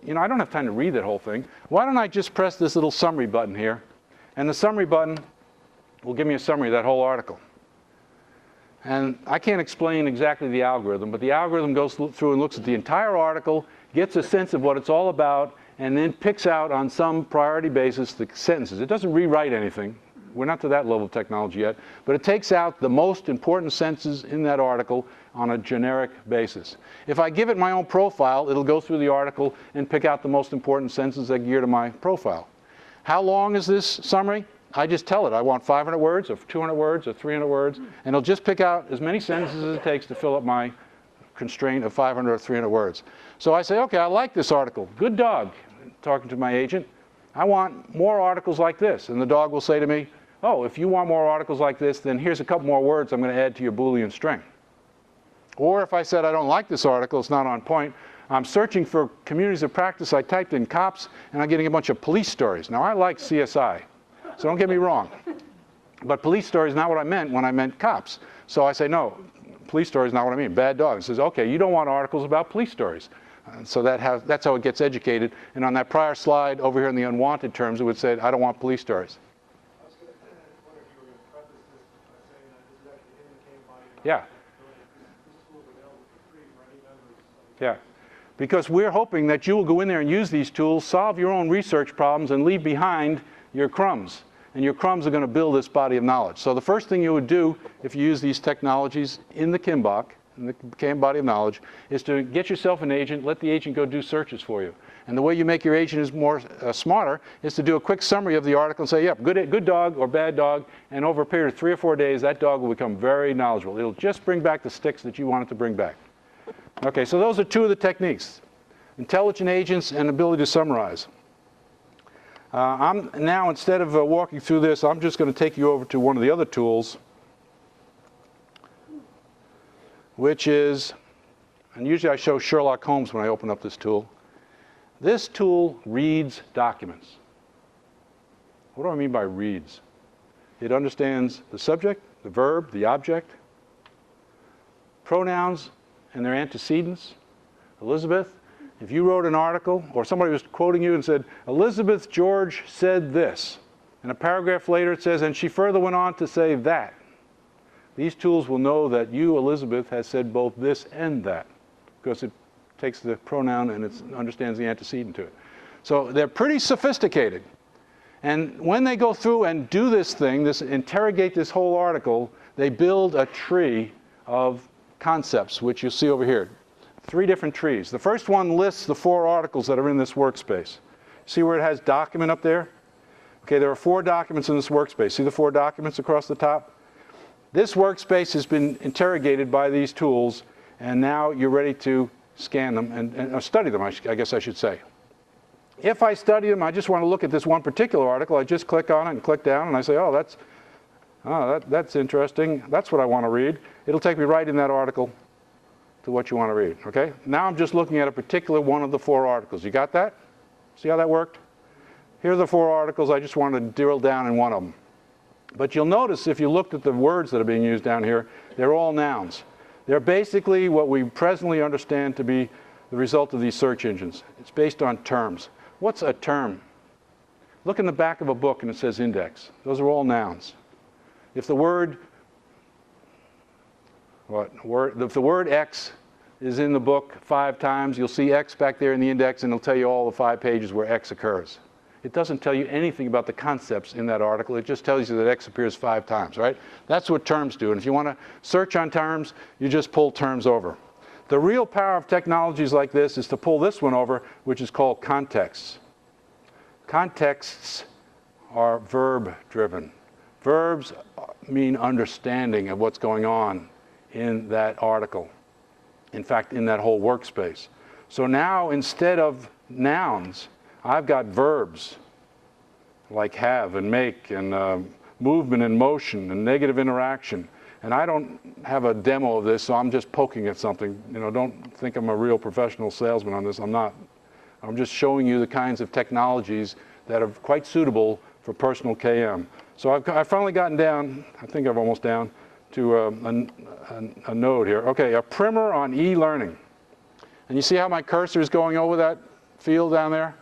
you know, I don't have time to read that whole thing. Why don't I just press this little summary button here? And the summary button will give me a summary of that whole article. And I can't explain exactly the algorithm, but the algorithm goes through and looks at the entire article, gets a sense of what it's all about, and then picks out on some priority basis the sentences. It doesn't rewrite anything. We're not to that level of technology yet, but it takes out the most important sentences in that article on a generic basis. If I give it my own profile, it'll go through the article and pick out the most important sentences that gear to my profile. How long is this summary? I just tell it I want 500 words or 200 words or 300 words, and it'll just pick out as many sentences as it takes to fill up my constraint of 500 or 300 words. So I say, okay, I like this article. Good dog, talking to my agent. I want more articles like this. And the dog will say to me, oh, if you want more articles like this, then here's a couple more words I'm going to add to your Boolean string. Or if I said I don't like this article, it's not on point, I'm searching for communities of practice. I typed in cops, and I'm getting a bunch of police stories. Now, I like CSI, so don't get me wrong. But police story is not what I meant when I meant cops. So I say, no, police story is not what I mean. Bad dog. It says, okay, you don't want articles about police stories. So that's how it gets educated. And on that prior slide over here in the unwanted terms, it would say, I don't want police stories. Yeah. Yeah. Because we're hoping that you will go in there and use these tools, solve your own research problems, and leave behind your crumbs. And your crumbs are going to build this body of knowledge. So the first thing you would do if you use these technologies in the KIMBOK, in the KM body of knowledge, is to get yourself an agent, let the agent go do searches for you. And the way you make your agent is more smarter is to do a quick summary of the article and say, yep, good dog or bad dog, and over a period of 3 or 4 days, that dog will become very knowledgeable. It'll just bring back the sticks that you want it to bring back. Okay, so those are two of the techniques, intelligent agents and ability to summarize. I'm now, instead of walking through this, I'm just going to take you over to one of the other tools, which is, and usually I show Sherlock Holmes when I open up this tool. This tool reads documents. What do I mean by reads? It understands the subject, the verb, the object, pronouns and their antecedents. Elizabeth, if you wrote an article or somebody was quoting you and said, Elizabeth George said this, and a paragraph later it says, and she further went on to say that. These tools will know that you, Elizabeth, has said both this and that, because it takes the pronoun and it understands the antecedent to it. So they're pretty sophisticated. And when they go through and do this thing, interrogate this whole article, they build a tree of concepts, which you'll see over here. 3 different trees. The first one lists the 4 articles that are in this workspace. See where it has document up there? Okay, there are 4 documents in this workspace. See the 4 documents across the top? This workspace has been interrogated by these tools, and now you're ready to scan them and study them, I guess I should say. If I study them, I just want to look at this one particular article, I just click on it and click down, and I say, oh, that's interesting. That's what I want to read. It'll take me right in that article to what you want to read, okay? Now I'm just looking at a particular one of the 4 articles. You got that? See how that worked? Here are the 4 articles. I just wanted to drill down in one of them. But you'll notice if you looked at the words that are being used down here, they're all nouns. They're basically what we presently understand to be the result of these search engines. It's based on terms. What's a term? Look in the back of a book and it says index. Those are all nouns. If the word X is in the book 5 times, you'll see X back there in the index, and it'll tell you all the 5 pages where X occurs. It doesn't tell you anything about the concepts in that article. It just tells you that X appears 5 times, right? That's what terms do. And if you want to search on terms, you just pull terms over. The real power of technologies like this is to pull this one over, which is called contexts. Contexts are verb-driven. Verbs mean understanding of what's going on in that article. In fact, in that whole workspace. So now, instead of nouns, I've got verbs like have and make and movement and motion and negative interaction. And I don't have a demo of this, so I'm just poking at something. You know, don't think I'm a real professional salesman on this. I'm not. I'm just showing you the kinds of technologies that are quite suitable for personal KM. So I've finally gotten down, I think I'm almost down, to a node here. Okay, a primer on e-learning. And you see how my cursor is going over that field down there?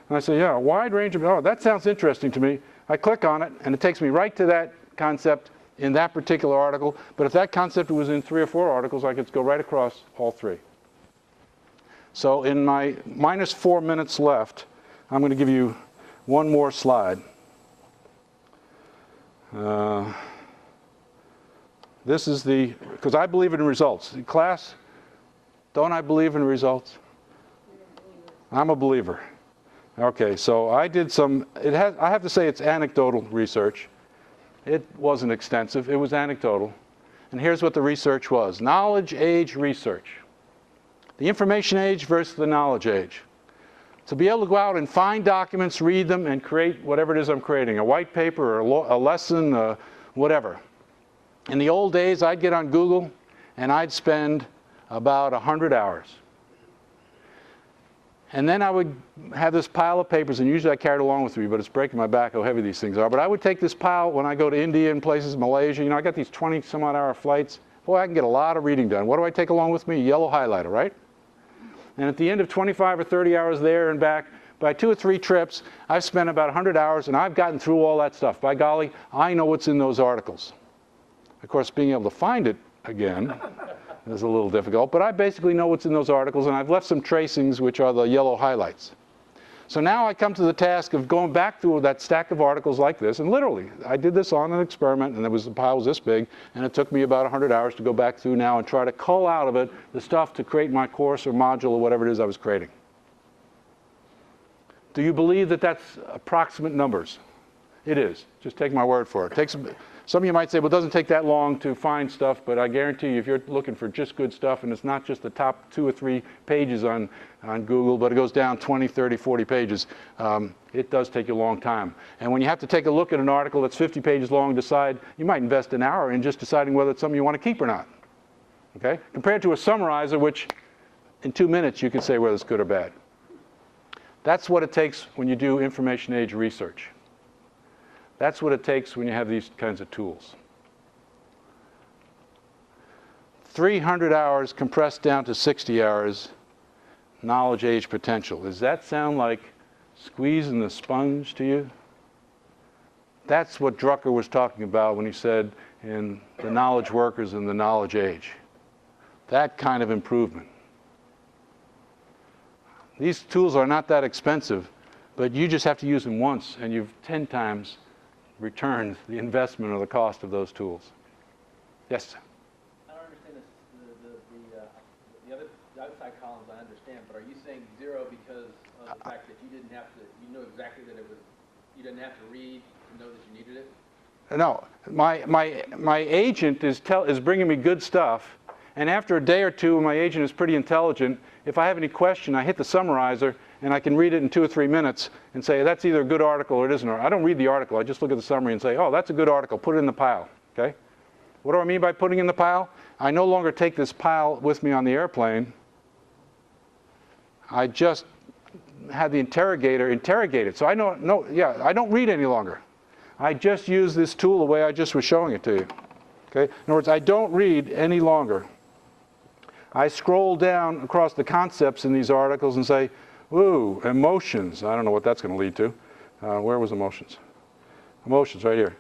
And I say, yeah, a wide range of, oh, that sounds interesting to me. I click on it, and it takes me right to that concept in that particular article. But if that concept was in 3 or 4 articles, I could go right across all 3. So in my -4 minutes left, I'm going to give you one more slide. This is because I believe in results. In class, don't I believe in results? I'm a believer. Okay, so I did I have to say it's anecdotal research. It wasn't extensive, it was anecdotal. And here's what the research was. Knowledge age research. The information age versus the knowledge age. To be able to go out and find documents, read them, and create whatever it is I'm creating, a white paper or a lesson, whatever. In the old days, I'd get on Google and I'd spend about 100 hours. And then I would have this pile of papers, and usually I carried it along with me, but it's breaking my back how heavy these things are. But I would take this pile when I go to India and places, Malaysia, I got these 20-some-odd-hour flights. Boy, I can get a lot of reading done. What do I take along with me? A yellow highlighter, right? And at the end of 25 or 30 hours there and back, by 2 or 3 trips, I've spent about 100 hours, and I've gotten through all that stuff. By golly, I know what's in those articles. Of course, being able to find it again is a little difficult, but I basically know what's in those articles, and I've left some tracings, which are the yellow highlights. So now I come to the task of going back through that stack of articles like this, and literally, I did this on an experiment, and the pile was this big, and it took me about 100 hours to go back through now and try to cull out of it the stuff to create my course or module or whatever it is I was creating. Do you believe that that's approximate numbers? It is. Just take my word for it. Some of you might say, well, it doesn't take that long to find stuff, but I guarantee you, if you're looking for just good stuff, and it's not just the top 2 or 3 pages on Google, but it goes down 20, 30, 40 pages, it does take you a long time. And when you have to take a look at an article that's 50 pages long, you might invest an hour in just deciding whether it's something you want to keep or not. Okay? Compared to a summarizer, which in 2 minutes you can say whether it's good or bad. That's what it takes when you do information age research. That's what it takes when you have these kinds of tools. 300 hours compressed down to 60 hours, knowledge age potential. Does that sound like squeezing the sponge to you? That's what Drucker was talking about when he said in the knowledge workers and the knowledge age. That kind of improvement. These tools are not that expensive, but you just have to use them once, and you've 10 times returned the investment or the cost of those tools. Yes? I don't understand the other outside columns I understand, but are you saying 0 because of the fact that you didn't have to, you knew exactly that you didn't have to read to know that you needed it? No, my agent is bringing me good stuff, and after a day or two, my agent is pretty intelligent. If I have any question, I hit the summarizer, and I can read it in 2 or 3 minutes and say, that's either a good article or it isn't. I don't read the article. I just look at the summary and say, oh, that's a good article. Put it in the pile. Okay? What do I mean by putting in the pile? I no longer take this pile with me on the airplane. I just have the interrogator interrogate it. So I don't read any longer. I just use this tool the way I just was showing it to you. Okay? In other words, I don't read any longer. I scroll down across the concepts in these articles and say, ooh, emotions. I don't know what that's going to lead to. Where was emotions? Emotions, right here.